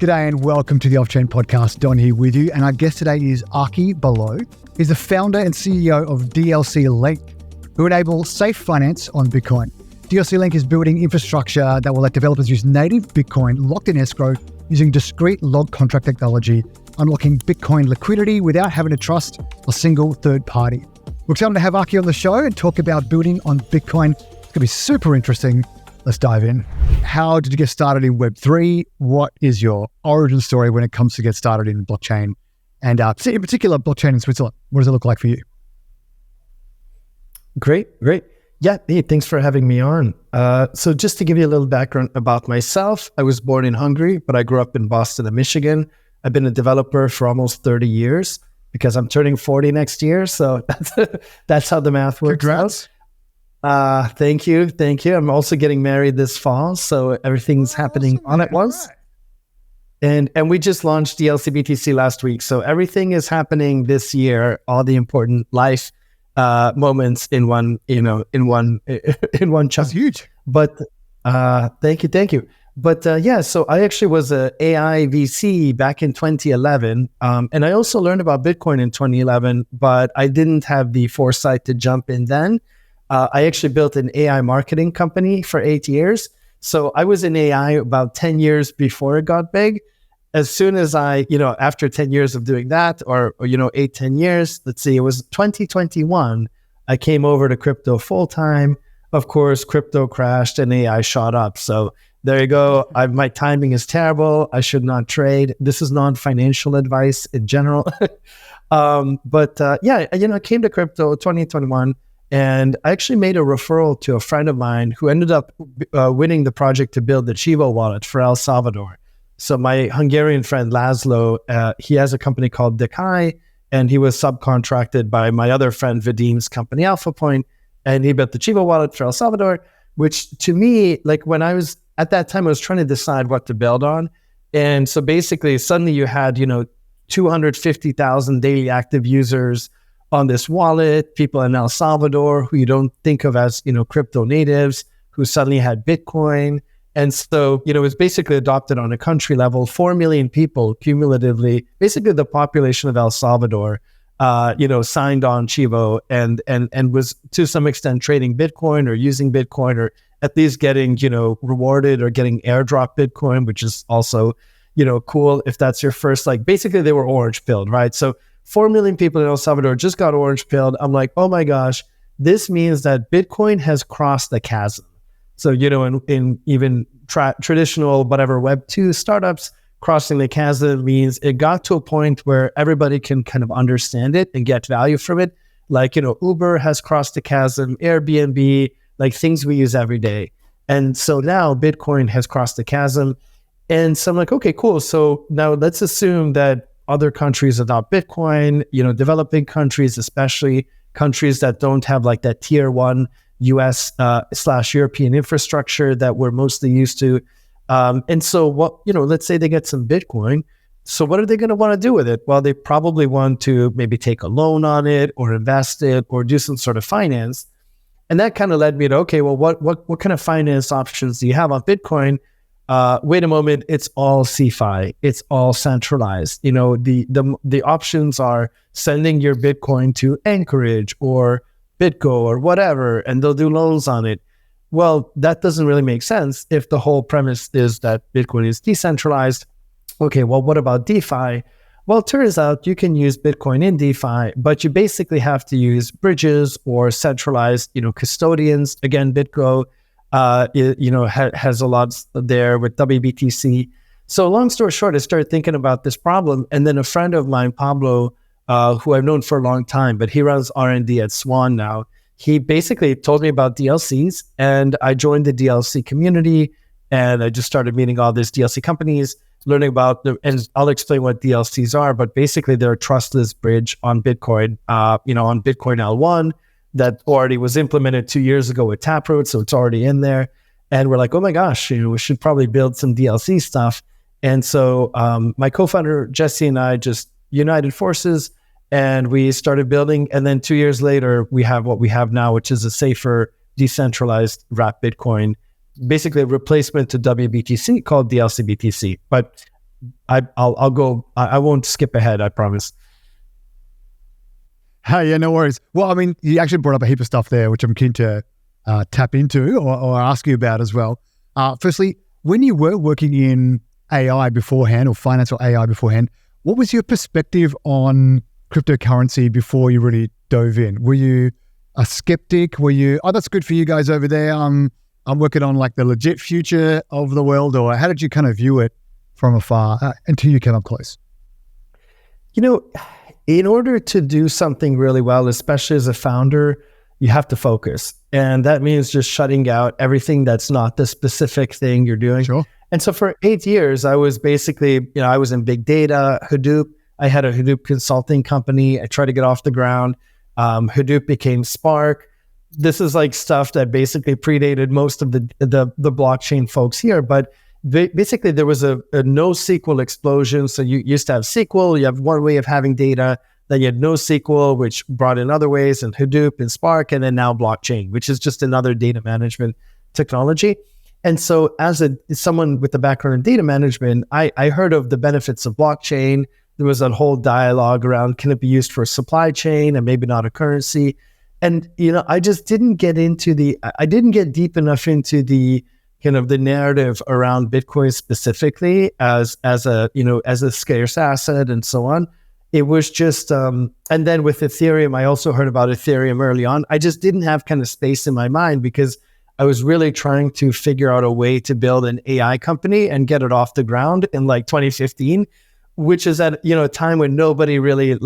G'day and welcome to the Off-Chain Podcast. Don here with you, and our guest today is Aki Balogh. He's the founder and CEO of DLC-Link, who enable safe finance on Bitcoin. DLC-Link is building infrastructure that will let developers use native Bitcoin locked in escrow using discrete log contract technology, unlocking Bitcoin liquidity without having to trust a single third party. We're excited to have Aki on the show and talk about building on Bitcoin. It's going to be super interesting. Let's dive in. How did you get started in Web3? What is your origin story when it comes to get started in blockchain? And in particular, blockchain in Switzerland. What does it look like for you? Great. Yeah, hey, thanks for having me on. So just to give you a little background about myself, I was born in Hungary, but I grew up in Boston and Michigan. I've been a developer for almost 30 years because I'm turning 40 next year. So that's how the math works. Congrats. Thank you. I'm also getting married this fall, so everything's happening awesome, at once. Right. And we just launched DLC-BTC last week, so everything is happening this year. All the important life moments in one chunk. That's huge. But thank you. But so I actually was a AI VC back in 2011, and I also learned about Bitcoin in 2011, but I didn't have the foresight to jump in then. I actually built an AI marketing company for 8 years. So I was in AI about 10 years before it got big. As soon as after 10 years of doing that, or 8-10 years, let's see, it was 2021, I came over to crypto full time. Of course, crypto crashed and AI shot up. So there you go. My timing is terrible. I should not trade. This is non-financial advice in general. I came to crypto 2021. And I actually made a referral to a friend of mine who ended up winning the project to build the Chivo wallet for El Salvador. So my Hungarian friend Laszlo, he has a company called DeFi, and he was subcontracted by my other friend Vadim's company Alpha Point, and he built the Chivo wallet for El Salvador, which to me, like when I was at that time, I was trying to decide what to build on. And so basically suddenly you had, 250,000 daily active users on this wallet, people in El Salvador who you don't think of as, crypto natives, who suddenly had Bitcoin. And so, it was basically adopted on a country level, 4 million people cumulatively, basically the population of El Salvador, signed on Chivo and was to some extent trading Bitcoin or using Bitcoin or at least getting, rewarded or getting airdrop Bitcoin, which is also, cool if that's your first, basically they were orange pilled, right? So 4 million people in El Salvador just got orange pilled. I'm like, oh my gosh, this means that Bitcoin has crossed the chasm. So, in even traditional, whatever, Web2 startups, crossing the chasm means it got to a point where everybody can kind of understand it and get value from it. Like, Uber has crossed the chasm, Airbnb, like things we use every day. And so now Bitcoin has crossed the chasm. And so I'm like, okay, cool. So now let's assume that other countries adopt Bitcoin, developing countries, especially countries that don't have like that tier 1 US / European infrastructure that we're mostly used to. And so what, let's say they get some Bitcoin. So what are they going to want to do with it? Well, they probably want to maybe take a loan on it or invest it or do some sort of finance. And that kind of led me to, okay, well, what kind of finance options do you have on Bitcoin? Wait a moment, it's all CeFi, it's all centralized. The options are sending your Bitcoin to Anchorage or BitGo or whatever, and they'll do loans on it. Well, that doesn't really make sense if the whole premise is that Bitcoin is decentralized. Okay, well, what about DeFi? Well, it turns out you can use Bitcoin in DeFi, but you basically have to use bridges or centralized, custodians. Again, BitGo has a lot there with WBTC. So long story short, I started thinking about this problem. And then a friend of mine, Pablo, who I've known for a long time, but he runs R&D at Swan now. He basically told me about DLCs, and I joined the DLC community, and I just started meeting all these DLC companies, learning about and I'll explain what DLCs are, but basically they're a trustless bridge on Bitcoin, on Bitcoin L1 that already was implemented 2 years ago with Taproot, so it's already in there. And we're like, oh my gosh, we should probably build some DLC stuff. And so my co-founder, Jesse, and I just united forces, and we started building. And then 2 years later, we have what we have now, which is a safer, decentralized wrapped Bitcoin, basically a replacement to WBTC called DLC-BTC. But I'll go. I won't skip ahead. I promise. Hey, yeah, no worries. Well, I mean, you actually brought up a heap of stuff there, which I'm keen to tap into or ask you about as well. Firstly, when you were working in AI beforehand or finance or AI beforehand, what was your perspective on cryptocurrency before you really dove in? Were you a skeptic? Were you, oh, that's good for you guys over there. I'm working on like the legit future of the world, or how did you kind of view it from afar until you came up close? You know, in order to do something really well, especially as a founder, you have to focus. And that means just shutting out everything that's not the specific thing you're doing. Sure. And so for 8 years, I was basically, I was in big data, Hadoop. I had a Hadoop consulting company. I tried to get off the ground. Hadoop became Spark. This is like stuff that basically predated most of the blockchain folks here. But basically, there was a NoSQL explosion. So you used to have SQL. You have one way of having data. Then you had NoSQL, which brought in other ways, and Hadoop and Spark, and then now blockchain, which is just another data management technology. And so as someone with a background in data management, I heard of the benefits of blockchain. There was that whole dialogue around, can it be used for supply chain and maybe not a currency? And, I just didn't get I didn't get deep enough into the kind of the narrative around Bitcoin specifically as a scarce asset and so on. It was just, and then with Ethereum, I also heard about Ethereum early on. I just didn't have kind of space in my mind because I was really trying to figure out a way to build an AI company and get it off the ground in like 2015, which is at, a time when nobody really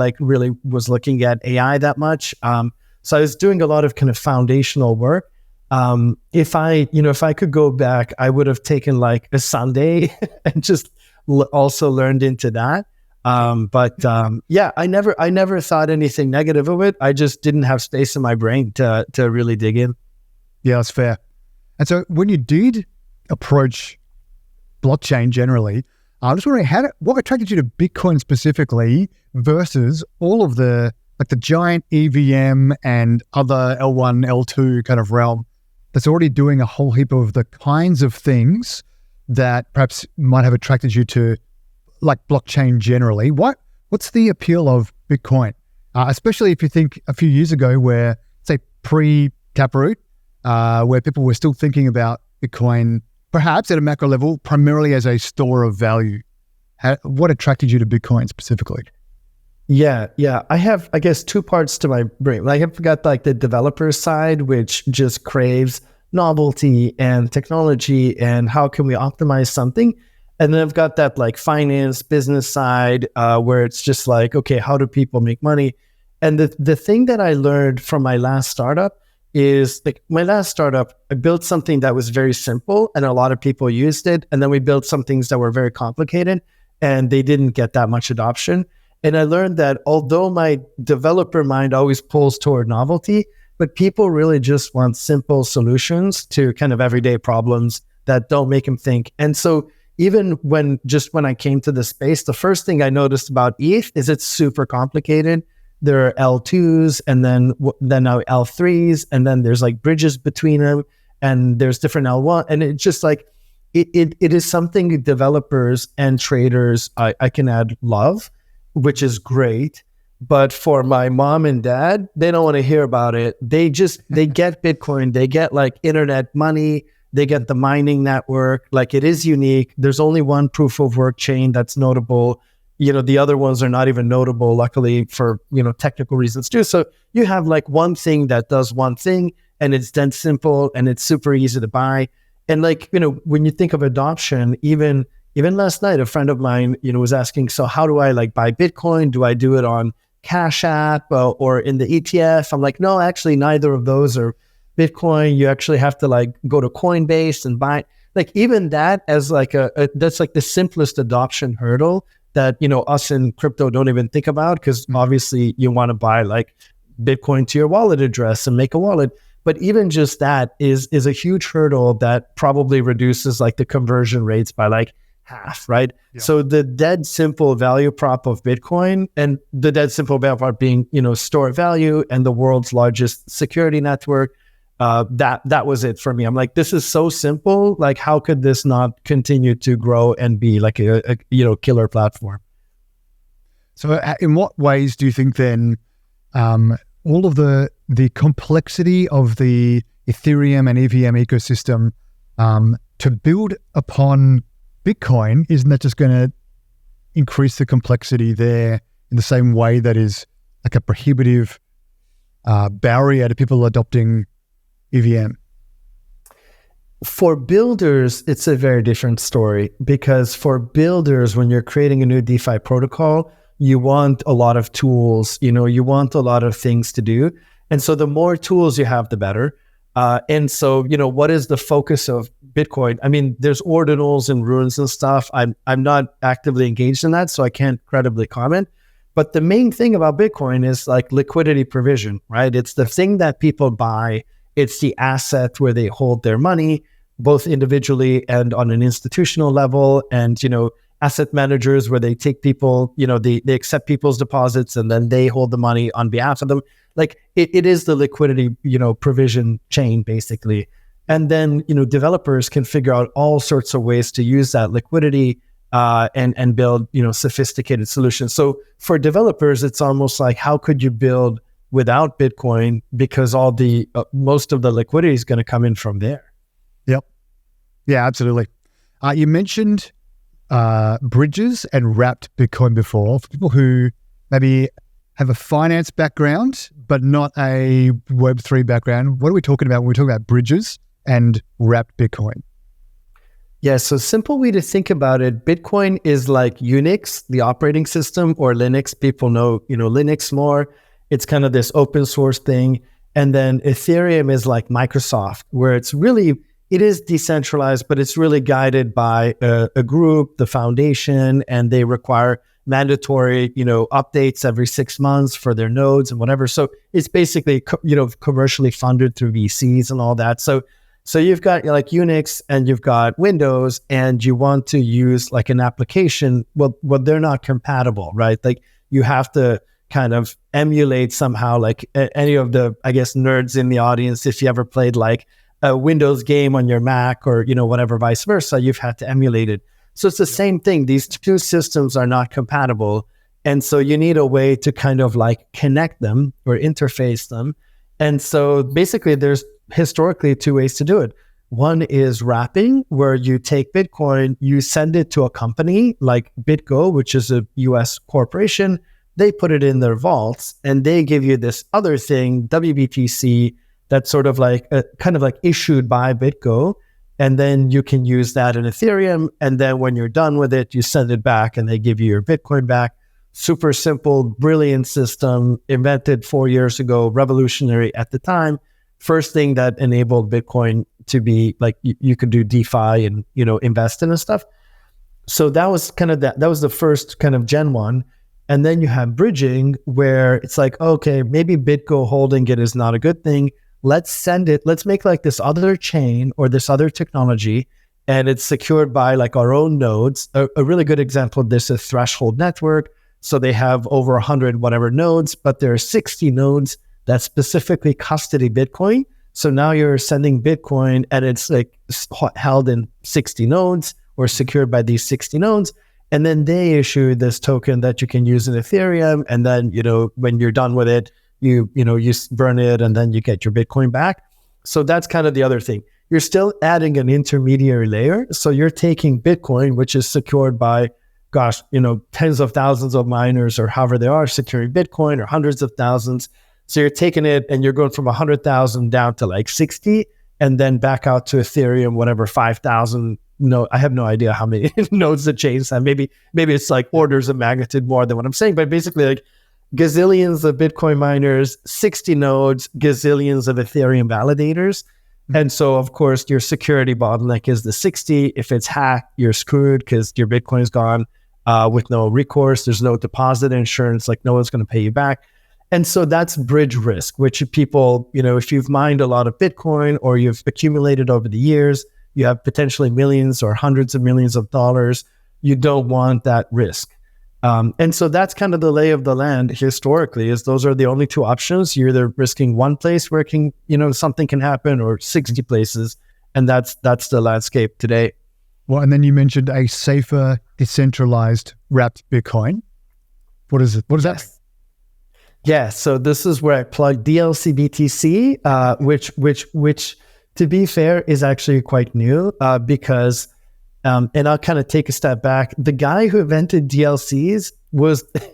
was looking at AI that much. So I was doing a lot of kind of foundational work. If I could go back, I would have taken like a Sunday and just also learned into that. Yeah, I never thought anything negative of it. I just didn't have space in my brain to really dig in. Yeah, that's fair. And so when you did approach blockchain generally, I'm just wondering what attracted you to Bitcoin specifically versus all of the giant EVM and other L1, L2 kind of realm that's already doing a whole heap of the kinds of things that perhaps might have attracted you to like blockchain generally. What's the appeal of Bitcoin? Especially if you think a few years ago where, say, pre-Taproot, where people were still thinking about Bitcoin, perhaps at a macro level, primarily as a store of value. What attracted you to Bitcoin specifically? Yeah. I have, I guess, two parts to my brain. I have got like the developer side, which just craves novelty and technology and how can we optimize something. And then I've got that like finance business side where it's just like, okay, how do people make money? And the thing that I learned from my last startup is like I built something that was very simple and a lot of people used it. And then we built some things that were very complicated and they didn't get that much adoption. And I learned that although my developer mind always pulls toward novelty, but people really just want simple solutions to kind of everyday problems that don't make them think. And so even when I came to the space, the first thing I noticed about ETH is it's super complicated. There are L2s and then now L3s, and then there's like bridges between them, and there's different L1. And it's just like, it is something developers and traders I can add love, which is great. But for my mom and dad, they don't want to hear about it. They get Bitcoin, they get like internet money, they get the mining network. Like it is unique. There's only one proof of work chain that's notable. The other ones are not even notable, luckily for, technical reasons too. So you have like one thing that does one thing and it's then simple and it's super easy to buy. And like, when you think of adoption, even last night, a friend of mine, was asking, so how do I like buy Bitcoin? Do I do it on Cash App or in the ETF? I'm like, no, actually neither of those are Bitcoin. You actually have to like go to Coinbase and buy, like even that as like that's like the simplest adoption hurdle that, us in crypto don't even think about, because obviously you want to buy like Bitcoin to your wallet address and make a wallet. But even just that is a huge hurdle that probably reduces like the conversion rates by like half, right? Yeah. So the dead simple value prop of Bitcoin, and the dead simple value prop being, store value and the world's largest security network, that was it for me. I'm like, this is so simple. Like, how could this not continue to grow and be like a killer platform? So in what ways do you think then all of the complexity of the Ethereum and EVM ecosystem to build upon Bitcoin, isn't that just going to increase the complexity there in the same way that is like a prohibitive barrier to people adopting EVM? For builders, it's a very different story, because for builders, when you're creating a new DeFi protocol, you want a lot of tools, you want a lot of things to do. And so the more tools you have, the better. And so, what is the focus of Bitcoin? I mean, there's ordinals and runes and stuff. I'm not actively engaged in that, so I can't credibly comment. But the main thing about Bitcoin is like liquidity provision, right? It's the thing that people buy. It's the asset where they hold their money, both individually and on an institutional level. And, asset managers where they take people, they accept people's deposits and then they hold the money on behalf of them. Like it is the liquidity, provision chain basically. And then, developers can figure out all sorts of ways to use that liquidity and build, sophisticated solutions. So for developers, it's almost like, how could you build without Bitcoin? Because all the most of the liquidity is going to come in from there. Yep. Yeah, absolutely. You mentioned bridges and wrapped Bitcoin before. For people who maybe have a finance background, but not a Web3 background, what are we talking about when we talk about bridges and wrapped Bitcoin? Yeah, so simple way to think about it, Bitcoin is like Unix, the operating system, or Linux. People know, Linux more. It's kind of this open source thing. And then Ethereum is like Microsoft, where it is decentralized, but it's really guided by a group, the foundation, and they require mandatory, updates every 6 months for their nodes and whatever. So it's basically, commercially funded through VCs and all that. So you've got like Unix and you've got Windows, and you want to use like an application. Well, they're not compatible, right? Like you have to kind of emulate somehow, like any of the, I guess, nerds in the audience, if you ever played like a Windows game on your Mac or, whatever, vice versa, you've had to emulate it. So it's the same thing. These two systems are not compatible. And so you need a way to kind of like connect them or interface them. And so basically there's historically two ways to do it. One is wrapping, where you take Bitcoin, you send it to a company like BitGo, which is a US corporation. They put it in their vaults and they give you this other thing, WBTC, that's sort of like kind of like issued by BitGo. And then you can use that in Ethereum. And then when you're done with it, you send it back and they give you your Bitcoin back. Super simple, brilliant system, invented 4 years ago, revolutionary at the time. First thing that enabled Bitcoin to be like, you could do DeFi and, invest in and stuff. So that was kind of that was the first kind of Gen 1. And then you have bridging, where it's like, okay, maybe BitGo holding it is not a good thing. Let's make like this other chain or this other technology, and it's secured by like our own nodes. A really good example of this is Threshold Network. So they have over 100 whatever nodes, but there are 60 nodes that specifically custody Bitcoin. So now you're sending Bitcoin and it's like held in 60 nodes or secured by these 60 nodes. And then they issue this token that you can use in Ethereum. And then, when you're done with it, you burn it and then you get your Bitcoin back. So that's kind of the other thing. You're still adding an intermediary layer. So you're taking Bitcoin, which is secured by, tens of thousands of miners or however they are securing Bitcoin, or hundreds of thousands. So you're taking it and you're going from 100,000 down to like 60 and then back out to Ethereum, whatever, 5,000. No, I have no idea how many nodes the chains have. Maybe it's like orders of magnitude more than what I'm saying, but basically like gazillions of Bitcoin miners, 60 nodes, gazillions of Ethereum validators. Mm-hmm. And so, of course, your security bottleneck is the 60. If it's hacked, you're screwed because your Bitcoin is gone with no recourse. There's no deposit insurance, like no one's going to pay you back. And so that's bridge risk, which people, if you've mined a lot of Bitcoin or you've accumulated over the years, you have potentially millions or hundreds of millions of dollars. You don't want that risk. And so that's kind of the lay of the land historically, is those are the only two options. You're either risking one place where something can happen, or 60 places. And that's the landscape today. Well, and then you mentioned a safer, decentralized wrapped Bitcoin. What is it? What does that mean? Yeah, so this is where I plug DLC-BTC, which to be fair is actually quite new, because, and I'll kind of take a step back. The guy who invented DLCs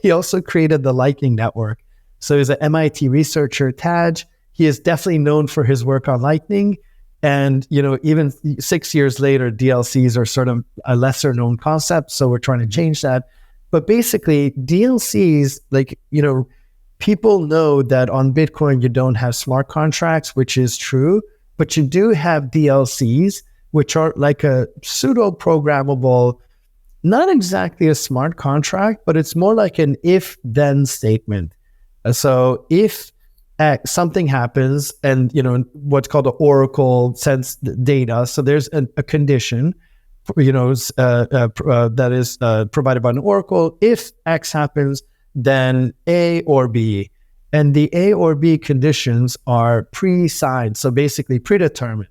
he also created the Lightning Network. So he's an MIT researcher, Taj. He is definitely known for his work on Lightning. And, even 6 years later, DLCs are sort of a lesser known concept. So we're trying to change that. But basically, DLCs, people know that on Bitcoin, you don't have smart contracts, which is true, but you do have DLCs, which are like a pseudo programmable, not exactly a smart contract, but it's more like an if then statement. So if something happens and, what's called an oracle sends data. So there's a condition, that is provided by an oracle. If X happens, then A or B. And the A or B conditions are pre-signed, so basically predetermined.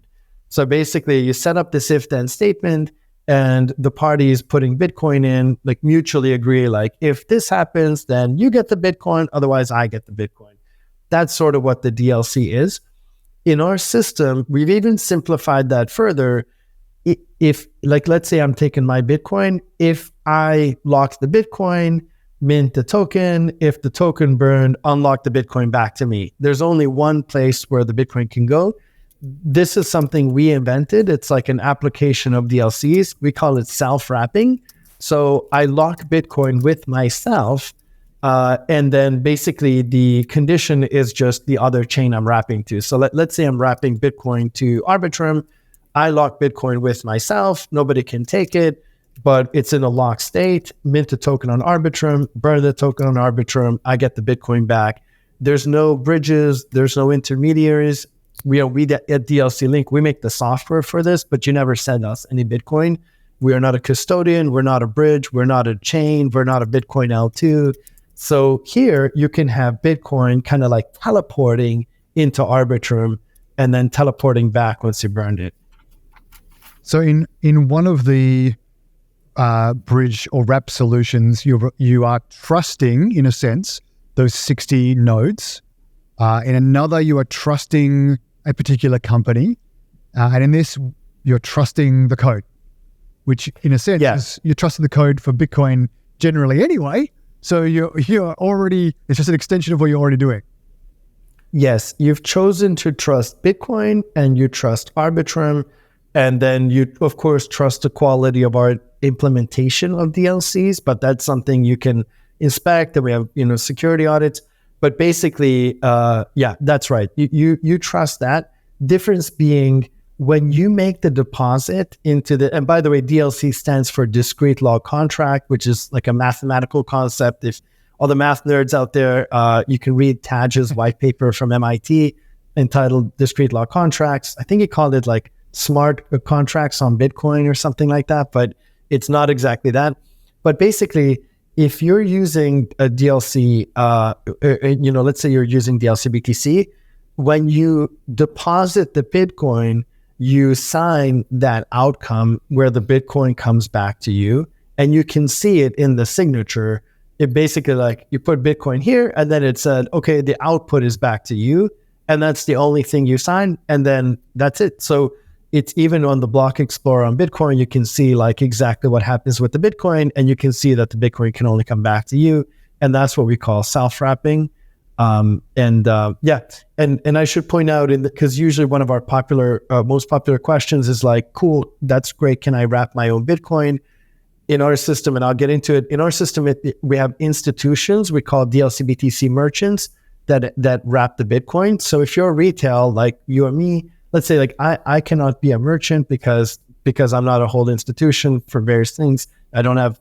So basically you set up this if-then statement, and the parties putting Bitcoin in, mutually agree, if this happens, then you get the Bitcoin, otherwise I get the Bitcoin. That's sort of what the DLC is. In our system, we've even simplified that further. If, let's say I'm taking my Bitcoin, if I lock the Bitcoin, mint the token, if the token burned, unlock the Bitcoin back to me. There's only one place where the Bitcoin can go. This is something we invented. It's like an application of DLCs. We call it self-wrapping. So I lock Bitcoin with myself, and then basically the condition is just the other chain I'm wrapping to. So let's say I'm wrapping Bitcoin to Arbitrum. I lock Bitcoin with myself. Nobody can take it, but it's in a locked state. Mint a token on Arbitrum, burn the token on Arbitrum. I get the Bitcoin back. There's no bridges. There's no intermediaries. We at DLC-Link, we make the software for this, but you never send us any Bitcoin. We are not a custodian. We're not a bridge. We're not a chain. We're not a Bitcoin L2. So here you can have Bitcoin kind of like teleporting into Arbitrum and then teleporting back once you burned it. So in one of the bridge or wrap solutions, you are trusting, in a sense, those 60 nodes. In another, you are trusting a particular company. And in this, you're trusting the code, which in a sense is you're trusting the code for Bitcoin generally anyway. So you're already, it's just an extension of what you're already doing. Yes, you've chosen to trust Bitcoin and you trust Arbitrum. And then you, of course, trust the quality of our implementation of DLCs, but that's something you can inspect, and we have, security audits. But basically, that's right. You trust that. Difference being when you make the deposit into and by the way, DLC stands for Discreet Log Contract, which is like a mathematical concept. If all the math nerds out there, you can read Taj's white paper from MIT entitled Discreet Log Contracts. I think he called it smart contracts on Bitcoin or something like that, but it's not exactly that. But basically, if you're using a DLC, let's say you're using DLC-BTC, when you deposit the Bitcoin, you sign that outcome where the Bitcoin comes back to you, and you can see it in the signature. It basically you put Bitcoin here, and then it said, okay, the output is back to you, and that's the only thing you sign, and then that's it. So it's even on the block explorer on Bitcoin, you can see exactly what happens with the Bitcoin, and you can see that the Bitcoin can only come back to you. And that's what we call self-wrapping. And I should point out, because usually one of our most popular questions is cool, that's great. Can I wrap my own Bitcoin? In our system, and I'll get into it, in our system, we have institutions we call DLC-BTC merchants that wrap the Bitcoin. So if you're retail, like you or me, let's say I cannot be a merchant because I'm not a whole institution for various things. I don't have,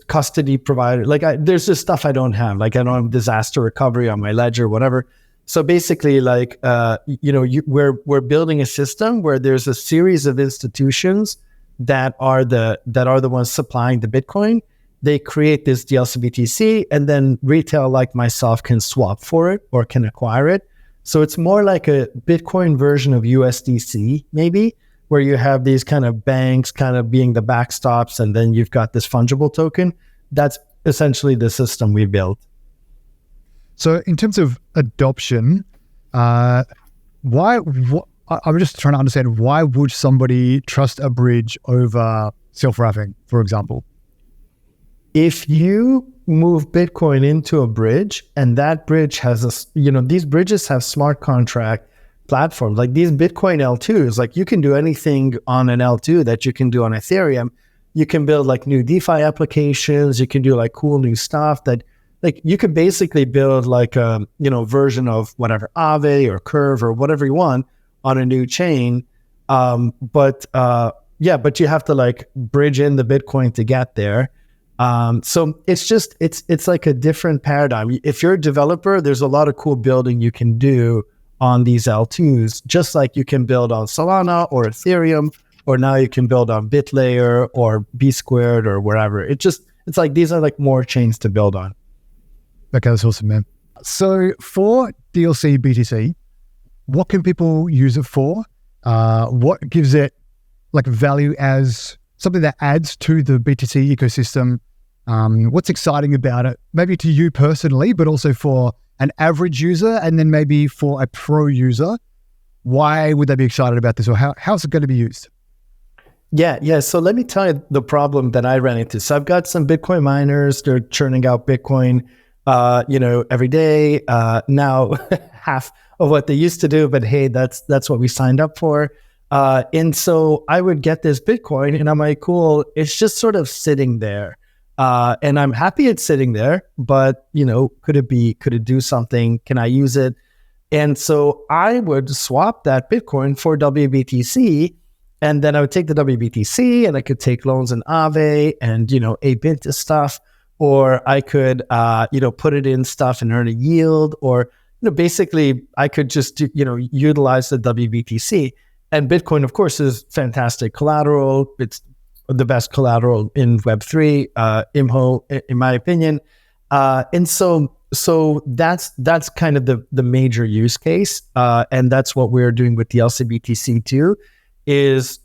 custody provider. There's just stuff I don't have. I don't have disaster recovery on my ledger, whatever. So basically, we're building a system where there's a series of institutions that are the ones supplying the Bitcoin. they create this DLC-BTC, and then retail like myself can swap for it or can acquire it. So it's more like a Bitcoin version of USDC, maybe, where you have these kind of banks kind of being the backstops, and then you've got this fungible token. That's essentially the system we built. So in terms of adoption, I'm just trying to understand, why would somebody trust a bridge over self-wrapping, for example? If you move Bitcoin into a bridge, and that bridge has these bridges have smart contract platforms, like these Bitcoin L2s, like you can do anything on an L2 that you can do on Ethereum. You can build like new DeFi applications. You can do like cool new stuff that, like, you could basically build like a, version of whatever, Aave or Curve or whatever you want on a new chain. But you have to like bridge in the Bitcoin to get there. So it's like a different paradigm. If you're a developer, there's a lot of cool building you can do on these L2s, just like you can build on Solana or Ethereum, or now you can build on BitLayer or B Squared or wherever. It's like, these are like more chains to build on. Okay, that's awesome, man. So for DLC-BTC, what can people use it for? What gives it like value as something that adds to the BTC ecosystem? What's exciting about it? Maybe to you personally, but also for an average user, and then maybe for a pro user. Why would they be excited about this, or how's it going to be used? Yeah. So let me tell you the problem that I ran into. So I've got some Bitcoin miners. They're churning out Bitcoin, every day. Now half of what they used to do, but hey, that's what we signed up for. And so I would get this Bitcoin, and I'm like, cool, it's just sort of sitting there. And I'm happy it's sitting there, but could it do something? Can I use it? And so I would swap that Bitcoin for WBTC, and then I would take the WBTC and I could take loans in Aave and, A-Bit stuff, or I could, put it in stuff and earn a yield, or, basically I could just, utilize the WBTC. And Bitcoin, of course, is fantastic collateral. It's the best collateral in Web3, IMHO, in my opinion. And so that's kind of the major use case. And that's what we're doing with DLC-BTC too, is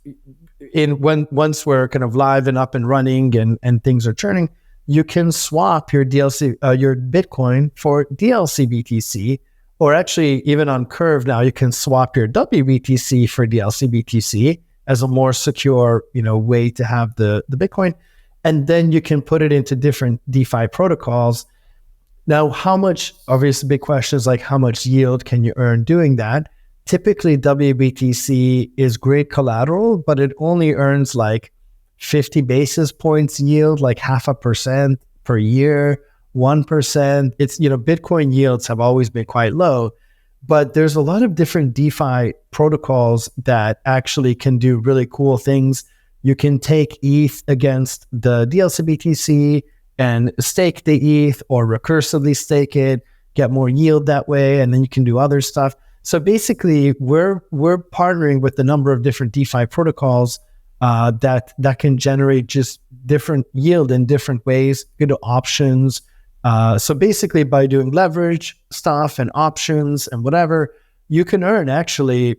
once we're kind of live and up and running and things are churning, you can swap your your Bitcoin for DLC-BTC, or actually even on Curve now, you can swap your WBTC for DLC-BTC as a more secure, way to have the Bitcoin. And then you can put it into different DeFi protocols. Now, obviously big question is like, how much yield can you earn doing that? Typically WBTC is great collateral, but it only earns like 50 basis points yield, like 0.5% per year, 1%. It's, Bitcoin yields have always been quite low, but there's a lot of different DeFi protocols that actually can do really cool things. You can take ETH against the DLC-BTC and stake the ETH, or recursively stake it, get more yield that way, and then you can do other stuff. So basically, we're partnering with a number of different DeFi protocols that can generate just different yield in different ways, good options. So basically, by doing leverage stuff and options and whatever, you can earn actually,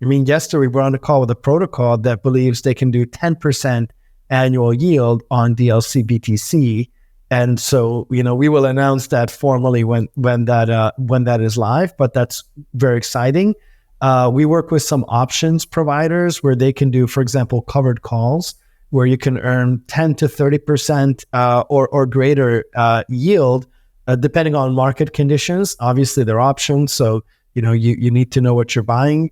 yesterday we were on a call with a protocol that believes they can do 10% annual yield on DLC-BTC. And so, we will announce that formally when that is live, but that's very exciting. We work with some options providers where they can do, for example, covered calls, where you can earn 10 to 30% or greater yield, depending on market conditions. Obviously, they're options, so you need to know what you're buying.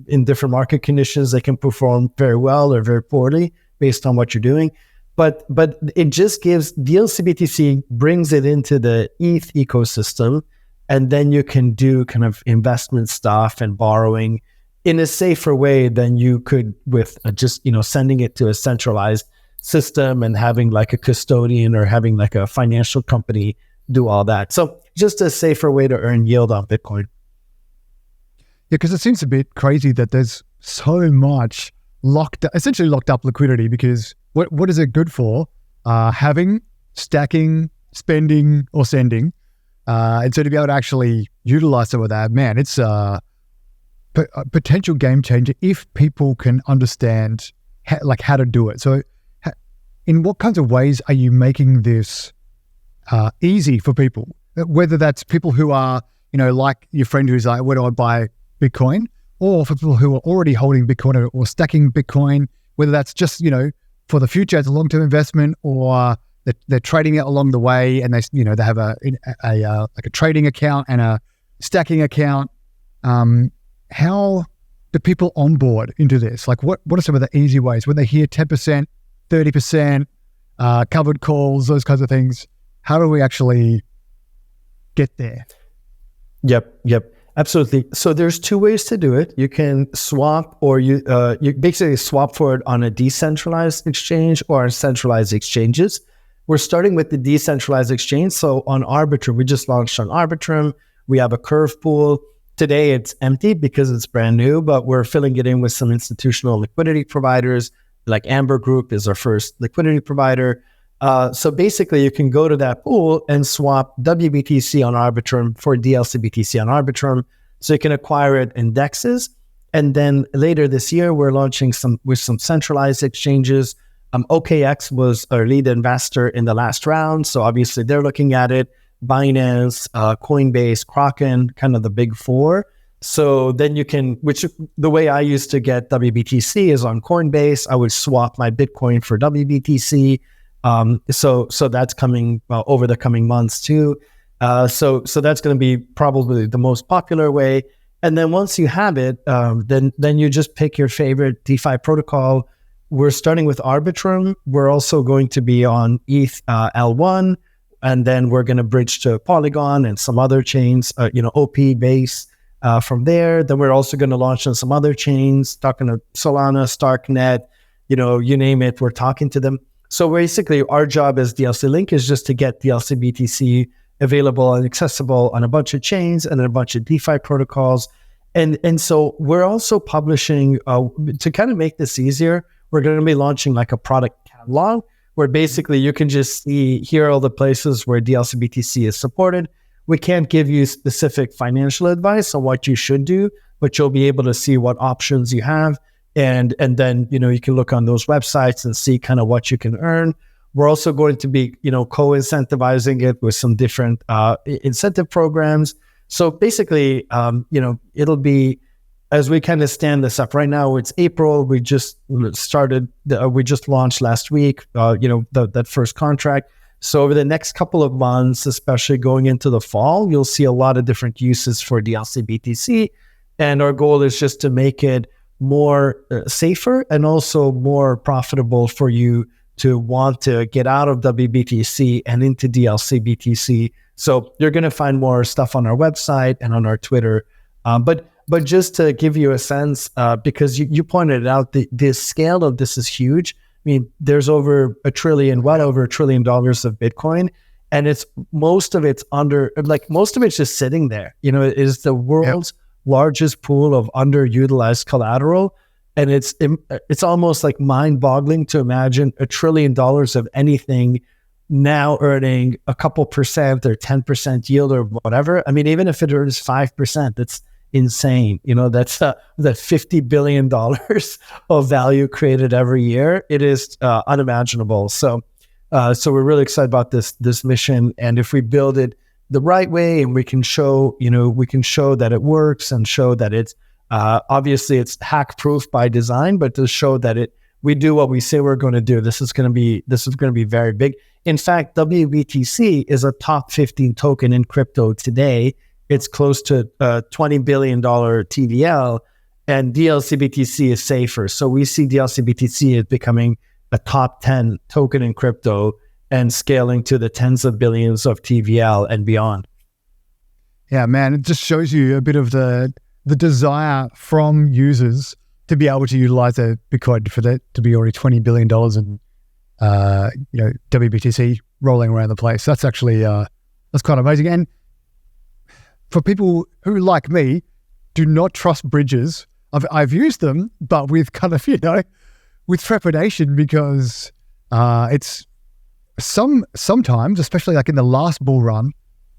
In different market conditions, they can perform very well or very poorly based on what you're doing. But it just gives DLC-BTC, brings it into the ETH ecosystem, and then you can do kind of investment stuff and borrowing in a safer way than you could with just sending it to a centralized system and having like a custodian or having like a financial company do all that. So just a safer way to earn yield on Bitcoin. Yeah, because it seems a bit crazy that there's so much essentially locked up liquidity, because what is it good for? having, stacking, spending, or sending. And so to be able to actually utilize some of that, man, it's a potential game changer if people can understand how to do it. So in what kinds of ways are you making this easy for people? Whether that's people who are, like your friend who's like, where do I buy Bitcoin? Or for people who are already holding Bitcoin or stacking Bitcoin, whether that's just, for the future as a long-term investment, or they're trading it along the way, and they have a trading account and a stacking account. How do people onboard into this? Like, what are some of the easy ways when they hear 10%, 30%, covered calls, those kinds of things? How do we actually get there? Yep. Absolutely. So there's two ways to do it. You can swap, or you basically swap for it on a decentralized exchange or on centralized exchanges. We're starting with the decentralized exchange. So on Arbitrum, we just launched on Arbitrum. We have a curve pool. Today it's empty because it's brand new, but we're filling it in with some institutional liquidity providers. Like Amber Group is our first liquidity provider. So basically, you can go to that pool and swap WBTC on Arbitrum for DLC-BTC on Arbitrum. So you can acquire it in DEXs. And then later this year, we're launching with some centralized exchanges. OKX was our lead investor in the last round. So obviously, they're looking at it. Binance, Coinbase, Kraken, kind of the big four. So then you can, the way I used to get WBTC is on Coinbase. I would swap my Bitcoin for WBTC. So that's coming over the coming months too. So that's going to be probably the most popular way. And then once you have it, then you just pick your favorite DeFi protocol. We're starting with Arbitrum. We're also going to be on ETH L1, and then we're going to bridge to Polygon and some other chains, OP base from there. Then we're also going to launch on some other chains, talking to Solana, Starknet, you name it, we're talking to them. So basically, our job as DLC-Link is just to get DLC-BTC available and accessible on a bunch of chains and a bunch of DeFi protocols. And so we're also publishing, to kind of make this easier, we're going to be launching like a product catalog where basically you can just see, here are all the places where DLC-BTC is supported. We can't give you specific financial advice on what you should do, but you'll be able to see what options you have. And then, you can look on those websites and see kind of what you can earn. We're also going to be, co-incentivizing it with some different incentive programs. So basically, it'll be, as we kind of stand this up right now, it's April. We just started, we just launched last week, that first contract. So over the next couple of months, especially going into the fall, you'll see a lot of different uses for DLC-BTC. And our goal is just to make it more safer and also more profitable for you to want to get out of WBTC and into DLC-BTC. So you're going to find more stuff on our website and on our Twitter. But just to give you a sense, because you pointed out, the scale of this is huge. I mean, there's over $1 trillion of Bitcoin, and most of it's just sitting there. It is the world's largest pool of underutilized collateral. And it's almost like mind-boggling to imagine $1 trillion of anything now earning a couple percent or 10% yield or whatever. I mean, even if it earns 5%, that's insane. That's that $50 billion of value created every year. It is unimaginable. So we're really excited about this mission. And if we build it the right way, and we can show that it works, and show that it's obviously it's hack proof by design, but to show that we do what we say we're going to do. This is going to be very big. In fact, WBTC is a top 15 token in crypto today. It's close to $20 billion TVL, and DLC-BTC is safer. So we see DLC-BTC as becoming a top 10 token in crypto and scaling to the tens of billions of TVL and beyond. Yeah, man, it just shows you a bit of the desire from users to be able to utilize their Bitcoin for that to be already $20 billion in WBTC rolling around the place. That's actually that's quite amazing. And for people who, like me, do not trust bridges, I've used them, but with kind of with trepidation, because it's sometimes, especially like in the last bull run,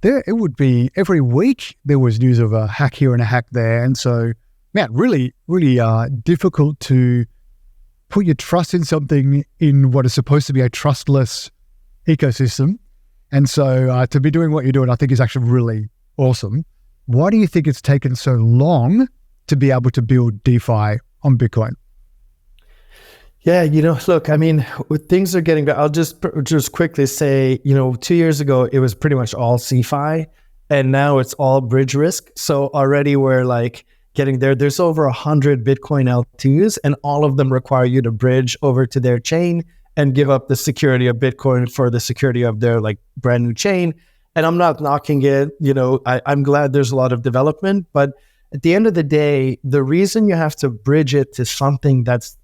it would be every week there was news of a hack here and a hack there. And so, man, really difficult to put your trust in something in what is supposed to be a trustless ecosystem. And so to be doing what you're doing, I think is actually really awesome. Why do you think it's taken so long to be able to build DeFi on Bitcoin? Yeah, look, I mean, things are getting better. I'll just quickly say, 2 years ago, it was pretty much all CeFi, and now it's all bridge risk. So already we're like getting there. There's over 100 Bitcoin L2s, and all of them require you to bridge over to their chain and give up the security of Bitcoin for the security of their like brand new chain. And I'm not knocking it, I'm glad there's a lot of development, but at the end of the day, the reason you have to bridge it to something that's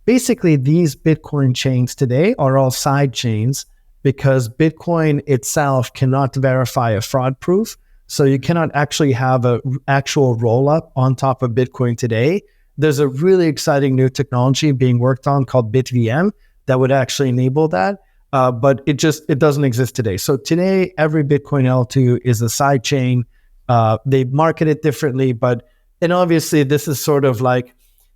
basically, these Bitcoin chains today are all side chains because Bitcoin itself cannot verify a fraud proof. So you cannot actually have an actual roll-up on top of Bitcoin today. There's a really exciting new technology being worked on called BitVM that would actually enable that. But it doesn't exist today. So today, every Bitcoin L2 is a side chain. They market it differently, and obviously this is sort of like,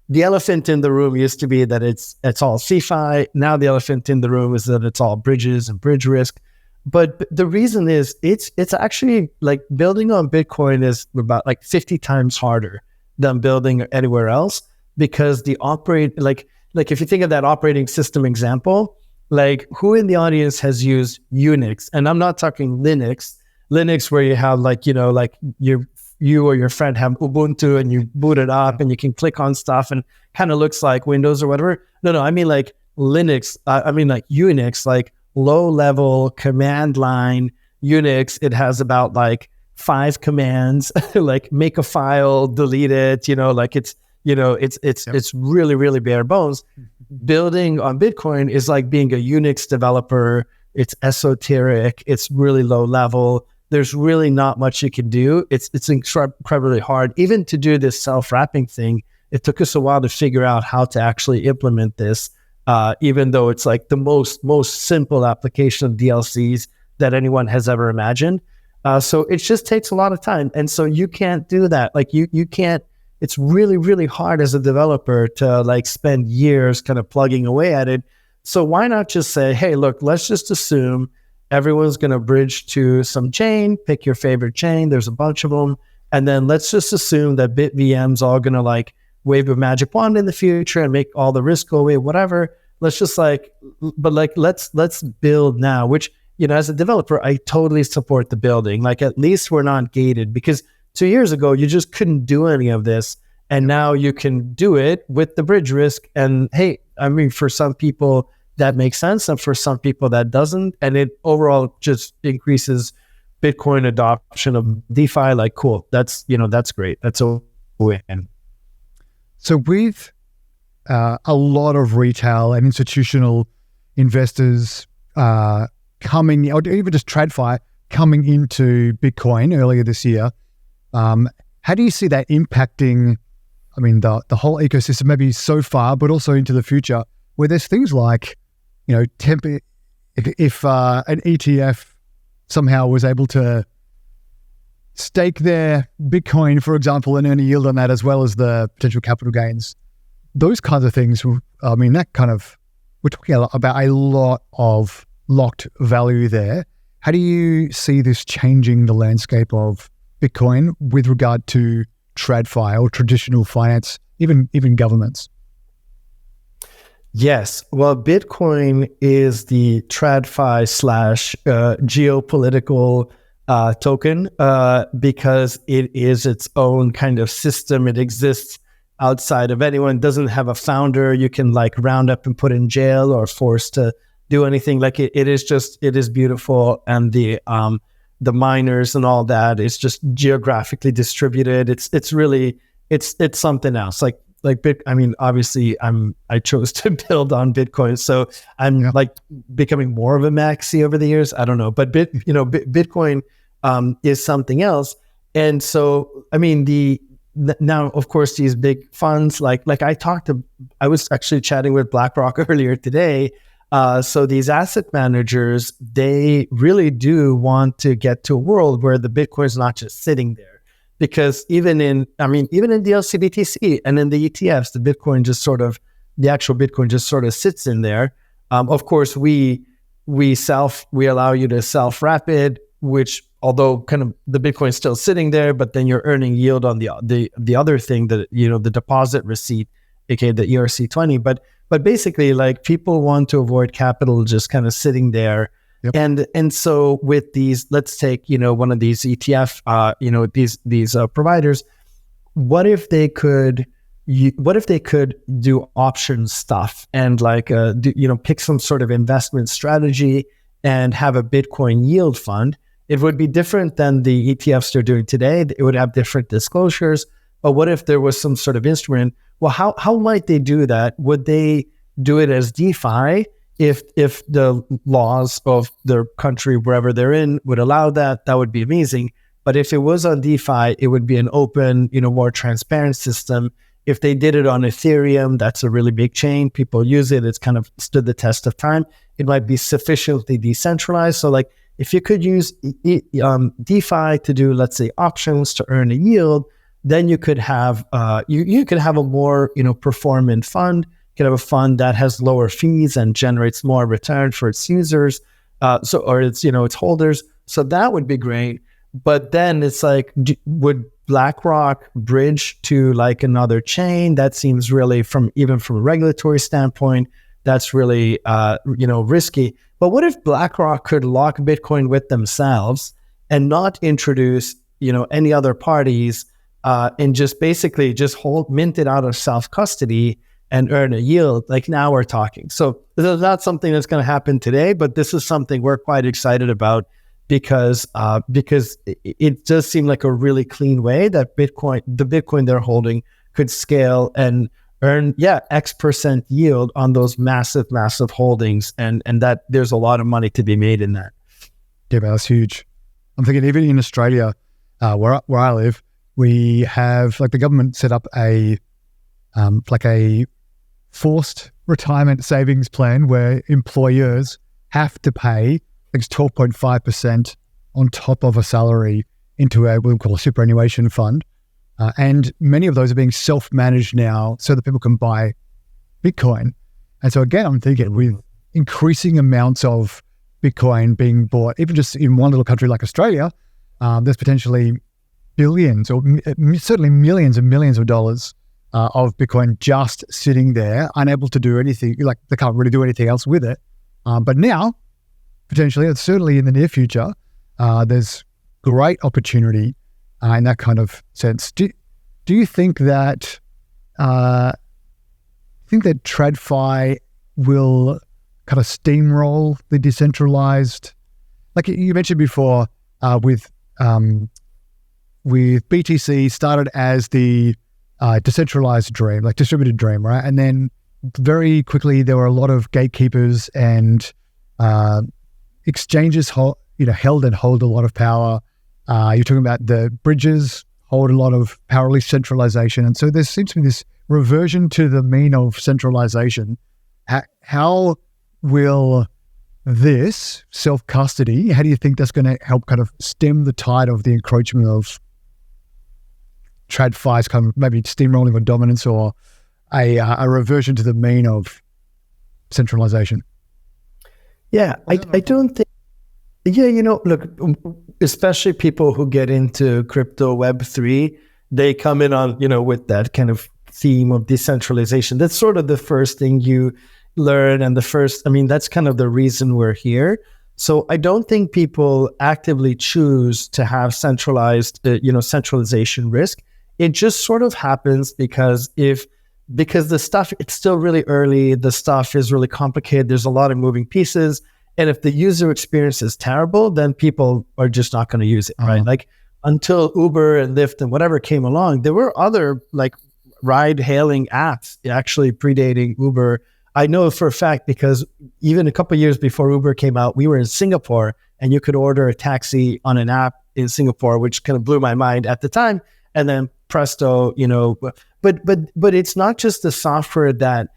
the elephant in the room used to be that it's all CeFi. Now the elephant in the room is that it's all bridges and bridge risk. But the reason is it's actually like building on Bitcoin is about like 50 times harder than building anywhere else, because the like if you think of that operating system example, like who in the audience has used Unix? And I'm not talking Linux where you have like, you or your friend have Ubuntu and you boot it up and you can click on stuff and kind of looks like Windows or whatever. No, I mean like Linux, like Unix, like low level command line Unix. It has about like 5 commands, like make a file, delete it, it's really, really bare bones. Building on Bitcoin is like being a Unix developer. It's esoteric. It's really low level. There's really not much you can do. It's incredibly hard. Even to do this self-wrapping thing, it took us a while to figure out how to actually implement this, even though it's like the most simple application of DLCs that anyone has ever imagined. So it just takes a lot of time. And so you can't do that. Like you can't, it's really, really hard as a developer to like spend years kind of plugging away at it. So why not just say, hey, look, let's just assume everyone's going to bridge to some chain, pick your favorite chain. There's a bunch of them. And then let's just assume that BitVM's all going to like wave a magic wand in the future and make all the risk go away, whatever. Let's just let's build now, which, as a developer, I totally support the building. Like at least we're not gated, because 2 years ago, you just couldn't do any of this. And now you can do it with the bridge risk. And hey, I mean, for some people, that makes sense, and for some people that doesn't, and it overall just increases Bitcoin adoption of DeFi. Like, cool, that's great. That's a win. So with a lot of retail and institutional investors coming, or even just TradFi coming into Bitcoin earlier this year, how do you see that impacting? I mean, the whole ecosystem, maybe so far, but also into the future, where there's things like, if an ETF somehow was able to stake their Bitcoin, for example, and earn a yield on that, as well as the potential capital gains, those kinds of things, I mean, we're talking about a lot of locked value there. How do you see this changing the landscape of Bitcoin with regard to TradFi or traditional finance, even governments? Yes. Well, Bitcoin is the TradFi / geopolitical token because it is its own kind of system. It exists outside of anyone. It doesn't have a founder you can like round up and put in jail or forced to do anything. Like it is beautiful. And the miners and all that is just geographically distributed. It's really something else. Obviously I chose to build on Bitcoin, so I'm like becoming more of a maxi over the years. I don't know, but Bitcoin is something else. And so, I mean, now of course these big funds, like I was actually chatting with BlackRock earlier today. So these asset managers, they really do want to get to a world where the Bitcoin is not just sitting there. Because even in DLC-BTC and in the ETFs, the actual Bitcoin just sort of sits in there. Of course, we allow you to self-wrap it, which although kind of the Bitcoin is still sitting there, but then you're earning yield on the other thing that, the deposit receipt, aka the ERC20. But basically, like, people want to avoid capital just kind of sitting there. Yep. And so with these, let's take, one of these ETF, these providers, what if they could do option stuff and pick some sort of investment strategy and have a Bitcoin yield fund? It would be different than the ETFs they're doing today. It would have different disclosures. But what if there was some sort of instrument? Well, how might they do that? Would they do it as DeFi if the laws of their country, wherever they're in, would allow that? That would be amazing. But if it was on DeFi, it would be an open, more transparent system. If they did it on Ethereum, that's a really big chain. People use it. It's kind of stood the test of time. It might be sufficiently decentralized. So like, if you could use DeFi to do, let's say, options to earn a yield, then you could have you could have a more performant fund. You could have a fund that has lower fees and generates more return for its users, or its holders. So that would be great. But then it's like, would BlackRock bridge to like another chain? That seems really, even from a regulatory standpoint, that's really risky. But what if BlackRock could lock Bitcoin with themselves and not introduce any other parties, and just basically just mint it out of self-custody and earn a yield? Like, now we're talking. So this is not something that's going to happen today, but this is something we're quite excited about because it does seem like a really clean way that the Bitcoin they're holding could scale and earn X% yield on those massive holdings, and that there's a lot of money to be made in that. Yeah, but that's huge. I'm thinking even in Australia, where I live, we have, like, the government set up a forced retirement savings plan where employers have to pay, I think it's 12.5% on top of a salary into what we call a superannuation fund. And many of those are being self-managed now so that people can buy Bitcoin. And so again, I'm thinking with increasing amounts of Bitcoin being bought, even just in one little country like Australia, there's potentially billions or certainly millions and millions of dollars of Bitcoin just sitting there, unable to do anything. Like, they can't really do anything else with it. But now, potentially, and certainly in the near future, there's great opportunity in that kind of sense. Do you think that TradFi will kind of steamroll the decentralized? Like you mentioned before, with BTC started as the decentralized dream, like distributed dream, right? And then very quickly there were a lot of gatekeepers and exchanges held and hold a lot of power. You're talking about the bridges hold a lot of power centralization. And so there seems to be this reversion to the mean of centralization. How will this self-custody, how do you think that's going to help kind of stem the tide of the encroachment of TradFi's kind of maybe steamrolling of dominance, or a reversion to the mean of centralization? Yeah, I don't think, look, especially people who get into crypto Web3, they come in on, with that kind of theme of decentralization. That's sort of the first thing you learn, and that's kind of the reason we're here. So I don't think people actively choose to have centralized, centralization risk. It just sort of happens because the stuff, it's still really early, the stuff is really complicated, there's a lot of moving pieces. And if the user experience is terrible, then people are just not going to use it, right? Like, until Uber and Lyft and whatever came along, there were other like ride-hailing apps actually predating Uber. I know for a fact because even a couple of years before Uber came out, we were in Singapore and you could order a taxi on an app in Singapore, which kind of blew my mind at the time. And then presto, but it's not just the software that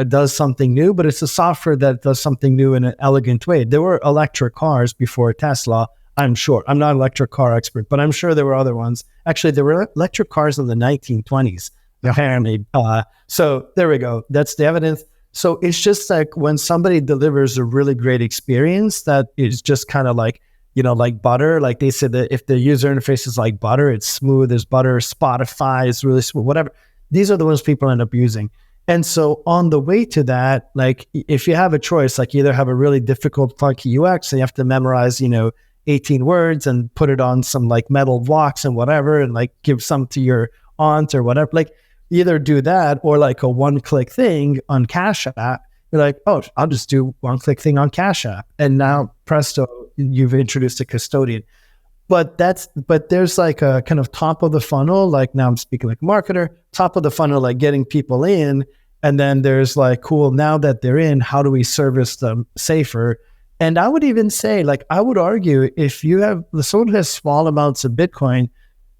does something new, but it's a software that does something new in an elegant way. There were electric cars before Tesla, I'm sure. I'm not an electric car expert, but I'm sure there were other ones. Actually, there were electric cars in the 1920s, apparently. So there we go. That's the evidence. So it's just like when somebody delivers a really great experience that is just kind of like, like butter. Like they said that if the user interface is like butter, it's smooth as butter. Spotify is really smooth, whatever. These are the ones people end up using. And so on the way to that, like if you have a choice, like either have a really difficult, funky UX and you have to memorize, 18 words and put it on some like metal blocks and whatever, and like give some to your aunt or whatever, like either do that or like a one-click thing on Cash App. You're like, oh, I'll just do one-click thing on Cash App. And now presto, you've introduced a custodian. But there's like a kind of top of the funnel, like now I'm speaking like a marketer, top of the funnel, like getting people in. And then there's like, cool, now that they're in, how do we service them safer? And I would even say, like, I would argue if you have someone who has small amounts of Bitcoin,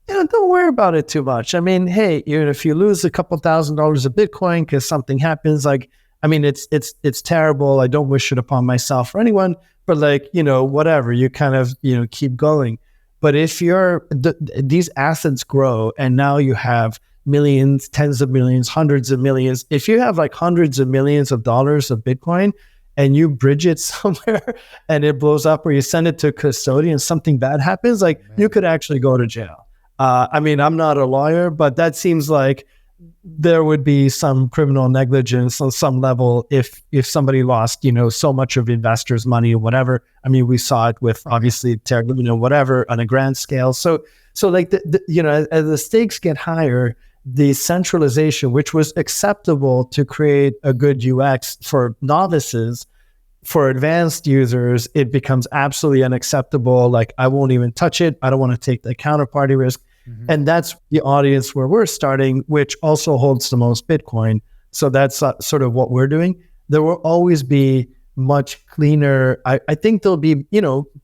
don't worry about it too much. I mean, hey, if you lose a couple $1,000s of Bitcoin because something happens, like, I mean, it's terrible. I don't wish it upon myself or anyone, but like, whatever, you kind of, keep going. But if these assets grow and now you have millions, tens of millions, hundreds of millions, if you have like hundreds of millions of dollars of Bitcoin, and you bridge it somewhere and it blows up or you send it to a custodian, something bad happens, like you could actually go to jail. I mean, I'm not a lawyer, but that seems like there would be some criminal negligence on some level if somebody lost, so much of investors' money or whatever. I mean, we saw it with obviously Terra, whatever on a grand scale. So like, as the stakes get higher, the centralization, which was acceptable to create a good UX for novices, for advanced users, it becomes absolutely unacceptable. Like, I won't even touch it. I don't want to take the counterparty risk. Mm-hmm. And that's the audience where we're starting, which also holds the most Bitcoin. So that's sort of what we're doing. There will always be much cleaner. I think there'll be,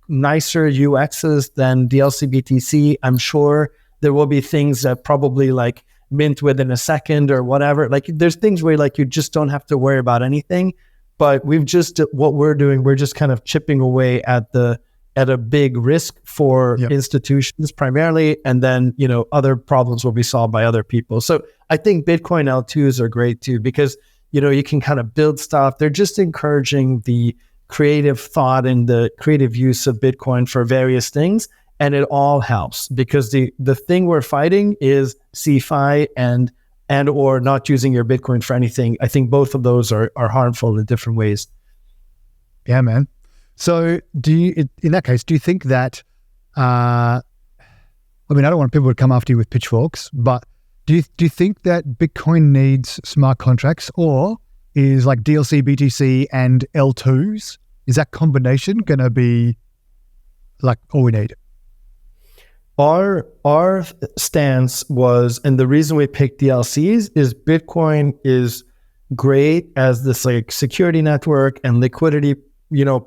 nicer UXs than DLC-BTC. I'm sure there will be things that probably like mint within a second or whatever. Like there's things where like you just don't have to worry about anything. But what we're doing, we're just kind of chipping away at a big risk for institutions primarily, and then other problems will be solved by other people. So I think Bitcoin L2s are great too, because you can kind of build stuff. They're just encouraging the creative thought and the creative use of Bitcoin for various things. And it all helps because the thing we're fighting is CeFi and or not using your Bitcoin for anything. I think both of those are harmful in different ways. Yeah, man. So in that case, do you think that, I mean, I don't want people to come after you with pitchforks, but do you think that Bitcoin needs smart contracts, or is like DLC-BTC and L2s, is that combination going to be like all we need? Our stance was, and the reason we picked DLCs is Bitcoin is great as this like security network and liquidity,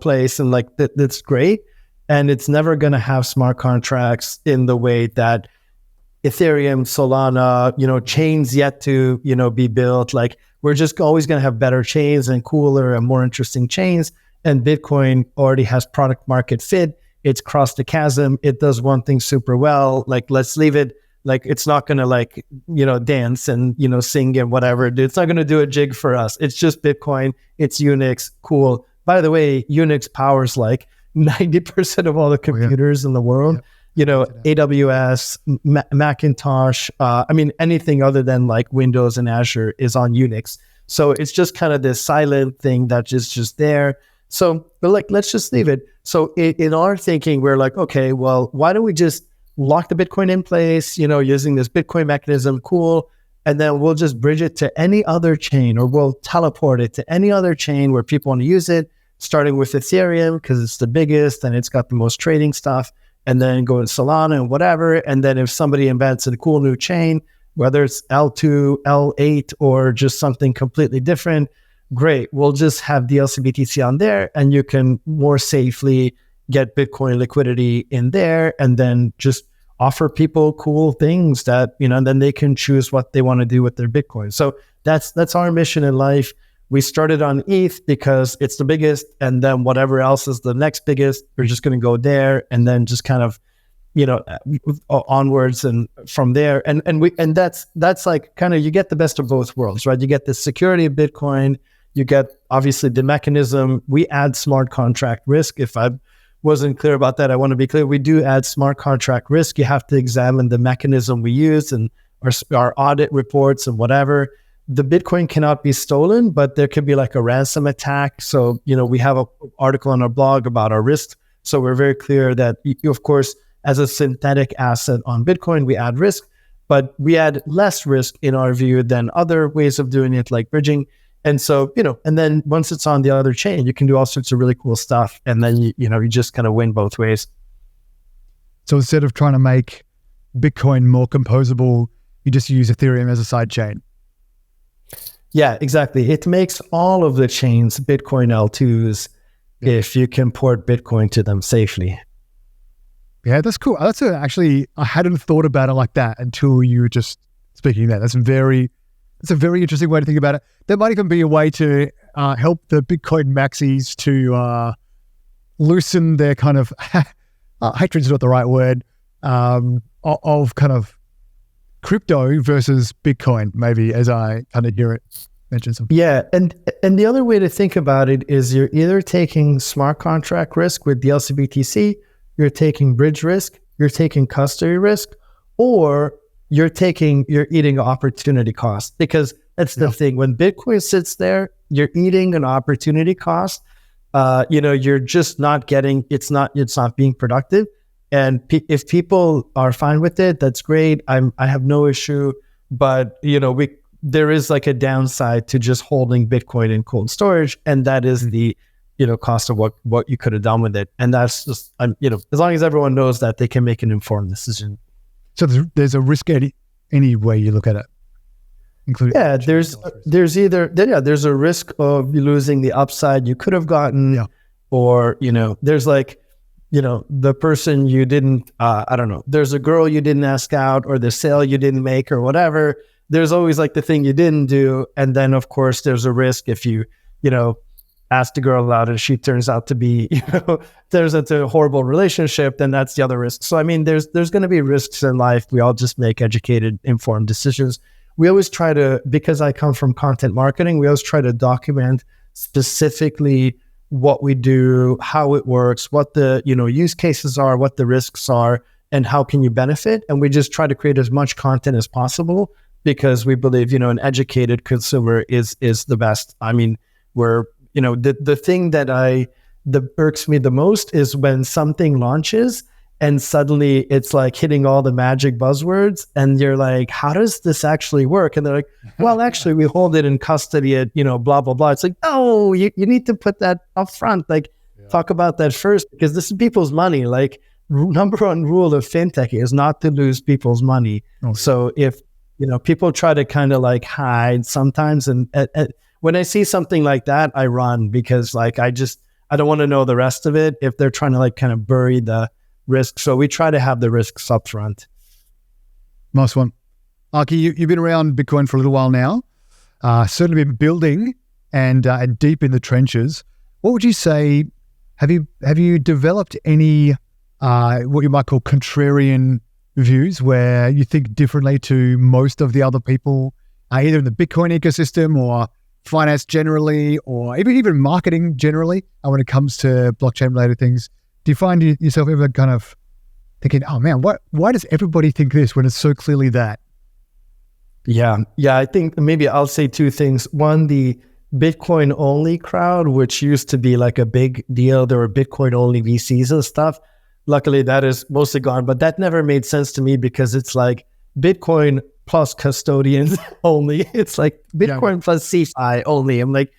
place, and like that's great. And it's never going to have smart contracts in the way that Ethereum, Solana, chains yet to, be built. Like we're just always going to have better chains and cooler and more interesting chains. And Bitcoin already has product market fit. It's crossed the chasm. It does one thing super well. Like, let's leave it. Like, it's not going to like, dance and, sing and whatever. It's not going to do a jig for us. It's just Bitcoin. It's Unix. Cool. By the way, Unix powers like 90% of all the computers in the world. Yep. AWS, Macintosh, anything other than like Windows and Azure is on Unix. So it's just kind of this silent thing that is just there. So, but like, let's just leave it. So in our thinking, we're like, okay, well, why don't we just lock the Bitcoin in place, using this Bitcoin mechanism, cool. And then we'll just bridge it to any other chain, or we'll teleport it to any other chain where people want to use it, starting with Ethereum because it's the biggest and it's got the most trading stuff, and then go to Solana and whatever. And then if somebody invents a cool new chain, whether it's L2, L8, or just something completely different, great. We'll just have DLC-BTC on there, and you can more safely get Bitcoin liquidity in there, and then just offer people cool things that, and then they can choose what they want to do with their Bitcoin. So That's our mission in life. We started on ETH because it's the biggest, and then whatever else is the next biggest, we're just going to go there, and then just kind of, onwards and from there. And that's like kind of, you get the best of both worlds, right? You get the security of Bitcoin, you get obviously the mechanism. We add smart contract risk. If I wasn't clear about that, I want to be clear. We do add smart contract risk. You have to examine the mechanism we use and our audit reports and whatever. The Bitcoin cannot be stolen, but there could be like a ransom attack. So, we have an article on our blog about our risk. So we're very clear that, of course, as a synthetic asset on Bitcoin, we add risk, but we add less risk in our view than other ways of doing it, like bridging. And so, and then once it's on the other chain, you can do all sorts of really cool stuff. And then, you just kind of win both ways. So instead of trying to make Bitcoin more composable, you just use Ethereum as a side chain. Yeah, exactly. It makes all of the chains Bitcoin L2s if you can port Bitcoin to them safely. Yeah, that's cool. Actually, I hadn't thought about it like that until you were just speaking that. That's a very interesting way to think about it. There might even be a way to help the Bitcoin maxis to loosen their kind of, hatred's not the right word, of kind of crypto versus Bitcoin, maybe, as I kind of hear it mentioned. Yeah, and the other way to think about it is you're either taking smart contract risk with DLC-BTC, you're taking bridge risk, you're taking custody risk, or you're eating opportunity cost. Because that's the thing. When Bitcoin sits there, you're eating an opportunity cost. You're just not getting, it's not being productive. And if people are fine with it, that's great. I have no issue. But, there is like a downside to just holding Bitcoin in cold storage. And that is the, cost of what you could have done with it. And that's just, as long as everyone knows that, they can make an informed decision. So there's a risk any way you look at it, including there's a risk of losing the upside you could have gotten, or there's like the person you didn't I don't know, there's a girl you didn't ask out, or the sale you didn't make, or whatever. There's always like the thing you didn't do, and then of course there's a risk if you ask the girl out and she turns out to be, there's a horrible relationship, then that's the other risk. So, I mean, there's going to be risks in life. We all just make educated, informed decisions. We always try to, because I come from content marketing, we always try to document specifically what we do, how it works, what the, use cases are, what the risks are, and how can you benefit. And we just try to create as much content as possible because we believe, an educated consumer is the best. I mean, the thing that irks me the most is when something launches and suddenly it's like hitting all the magic buzzwords and you're like, how does this actually work? And they're like, well, actually we hold it in custody at, blah, blah, blah. It's like, oh, you need to put that up front. Like talk about that first, because this is people's money. Like number one rule of fintech is not to lose people's money. Oh. So if, people try to kind of like hide sometimes, and when I see something like that, I run, because like, I don't want to know the rest of it if they're trying to like kind of bury the risk. So we try to have the risks up front. Nice one. Aki, you've been around Bitcoin for a little while now, certainly been building and deep in the trenches. What would you say, have you developed any, what you might call contrarian views, where you think differently to most of the other people, either in the Bitcoin ecosystem or finance generally, or even marketing generally, when it comes to blockchain related things? Do you find yourself ever kind of thinking, oh man, why does everybody think this when it's so clearly that? Yeah. I think maybe I'll say two things. One, the Bitcoin only crowd, which used to be like a big deal. There were Bitcoin only VCs and stuff. Luckily that is mostly gone, but that never made sense to me, because it's like Bitcoin plus custodians only. It's like Bitcoin plus CeFi only. I'm like,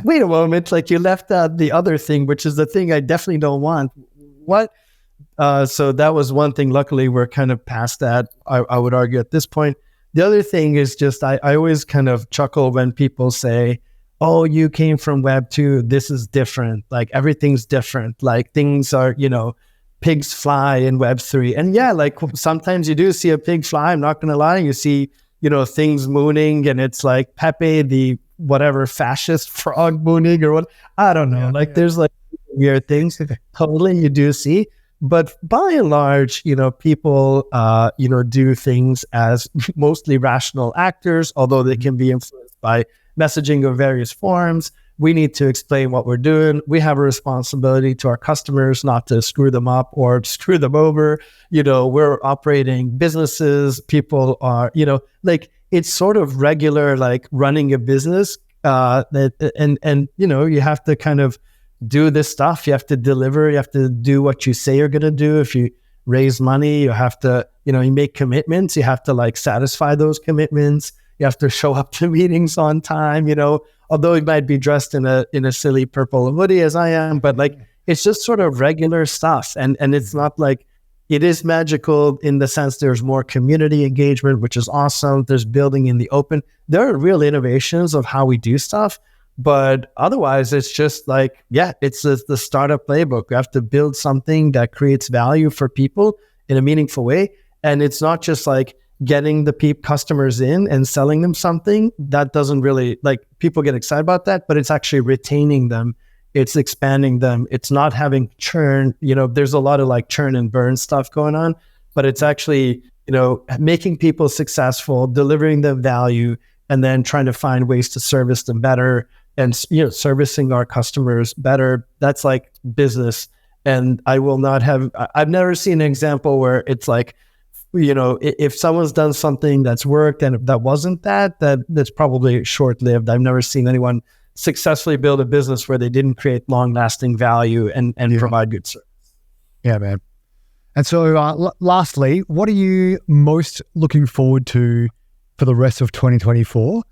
wait a moment, like you left out the other thing, which is the thing I definitely don't want. What? So that was one thing. Luckily, we're kind of past that, I would argue at this point. The other thing is just, I always kind of chuckle when people say, oh, you came from Web 2, this is different. Like everything's different. Like things are, pigs fly in Web 3. And yeah, like sometimes you do see a pig fly. I'm not going to lie. You see, things mooning, and it's like Pepe, the whatever fascist frog mooning or what, I don't know. There's like weird things. Totally, you do see. But by and large, people, do things as mostly rational actors, although they can be influenced by messaging of various forms. We need to explain what we're doing. We have a responsibility to our customers not to screw them up or screw them over. We're operating businesses. People are, it's sort of regular, like running a business. And you have to kind of do this stuff. You have to deliver. You have to do what you say you're going to do. If you raise money, you have to, you make commitments. You have to like satisfy those commitments. You have to show up to meetings on time, although you might be dressed in a silly purple hoodie as I am, but like, it's just sort of regular stuff. And it's not like, it is magical in the sense there's more community engagement, which is awesome. There's building in the open. There are real innovations of how we do stuff. But otherwise, it's just like, it's the startup playbook. We have to build something that creates value for people in a meaningful way. And it's not just like getting the customers in and selling them something. That doesn't really, like, people get excited about that, but it's actually retaining them. It's expanding them. It's not having churn. There's a lot of like churn and burn stuff going on, but it's actually, making people successful, delivering them value, and then trying to find ways to service them better. And servicing our customers better. That's like business. And I've never seen an example where it's like, if someone's done something that's worked and that wasn't that's probably short-lived. I've never seen anyone successfully build a business where they didn't create long-lasting value and provide good service. Yeah, man. And so lastly, what are you most looking forward to for the rest of 2024?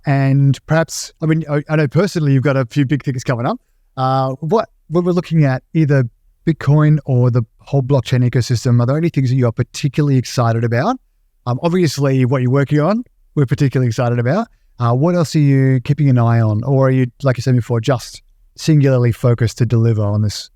And perhaps, I know personally you've got a few big things coming up. When we're looking at either Bitcoin or the whole blockchain ecosystem, are there any things that you are particularly excited about? Obviously, what you're working on, we're particularly excited about. What else are you keeping an eye on? Or are you, like you said before, just singularly focused to deliver on this?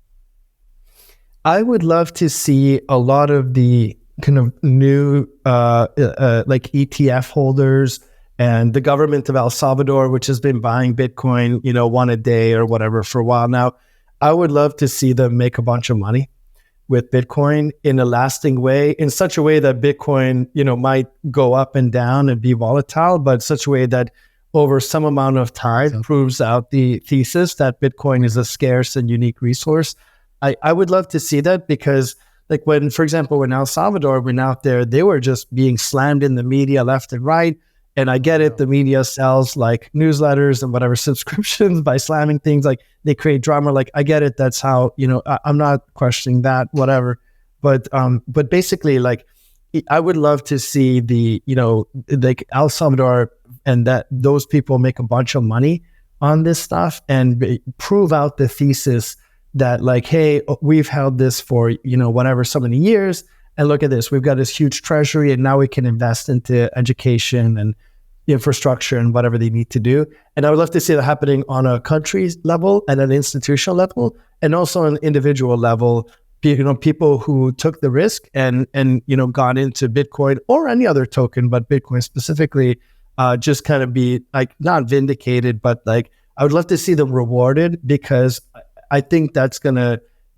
I would love to see a lot of the kind of new like ETF holders and the government of El Salvador, which has been buying Bitcoin, one a day or whatever for a while now. I would love to see them make a bunch of money with Bitcoin in a lasting way, in such a way that Bitcoin, might go up and down and be volatile, but such a way that over some amount of time proves out the thesis that Bitcoin is a scarce and unique resource. I would love to see that, because like for example, when El Salvador went out there, they were just being slammed in the media left and right. And I get it. The media sells like newsletters and whatever subscriptions by slamming things. Like they create drama. Like I get it. That's how, I'm not questioning that, whatever. But basically, like I would love to see the, like El Salvador and that those people make a bunch of money on this stuff and prove out the thesis that like, hey, we've held this for, whatever, so many years. And look at this, we've got this huge treasury, and now we can invest into education and infrastructure and whatever they need to do. And I would love to see that happening on a country level and an institutional level, and also on an individual level. People who took the risk and got into Bitcoin or any other token, but Bitcoin specifically, just kind of be like not vindicated, but like I would love to see them rewarded, because I think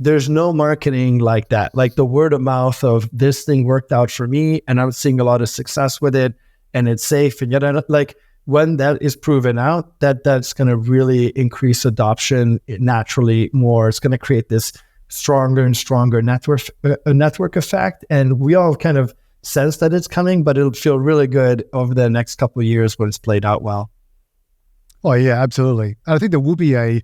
there's no marketing like that. Like the word of mouth of this thing worked out for me and I'm seeing a lot of success with it and it's safe. And yet, like when that is proven out, that's going to really increase adoption naturally more. It's going to create this stronger and stronger network effect. And we all kind of sense that it's coming, but it'll feel really good over the next couple of years when it's played out well. Oh yeah, absolutely. I think there will be a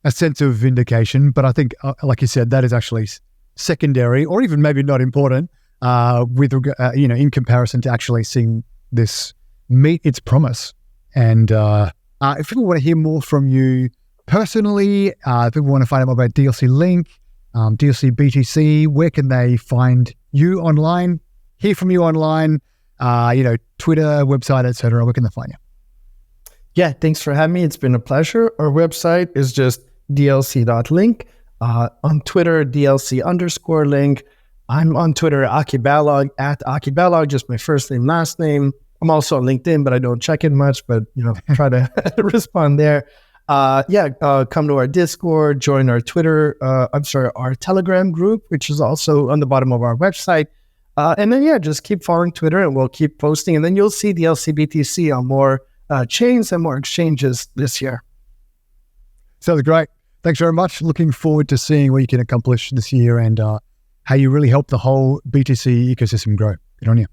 sense of vindication, but I think, like you said, that is actually secondary, or even maybe not important, in comparison to actually seeing this meet its promise. And if people want to hear more from you personally, if people want to find out more about DLC-Link, DLC-BTC, where can they find you online, hear from you online, Twitter, website, etc.? Where can they find you? Yeah, thanks for having me. It's been a pleasure. Our website is just DLC.Link. On Twitter, DLC_Link. I'm on Twitter, Aki Balogh, at Aki Balogh, just my first name, last name. I'm also on LinkedIn, but I don't check it much, but, try to respond there. Come to our Discord, join our our Telegram group, which is also on the bottom of our website. And then, just keep following Twitter and we'll keep posting. And then you'll see DLC-BTC on more chains and more exchanges this year. Sounds great. Thanks very much. Looking forward to seeing what you can accomplish this year and how you really help the whole BTC ecosystem grow. Good on you.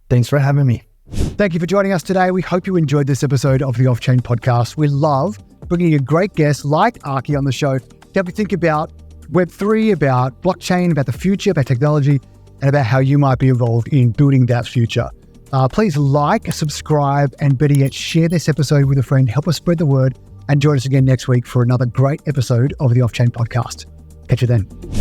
Thanks for having me. Thank you for joining us today. We hope you enjoyed this episode of the Off-Chain Podcast. We love bringing a great guest like Aki on the show to help you think about Web3, about blockchain, about the future, about technology, and about how you might be involved in building that future. Please like, subscribe, and better yet, share this episode with a friend. Help us spread the word and join us again next week for another great episode of the Off-Chain Podcast. Catch you then.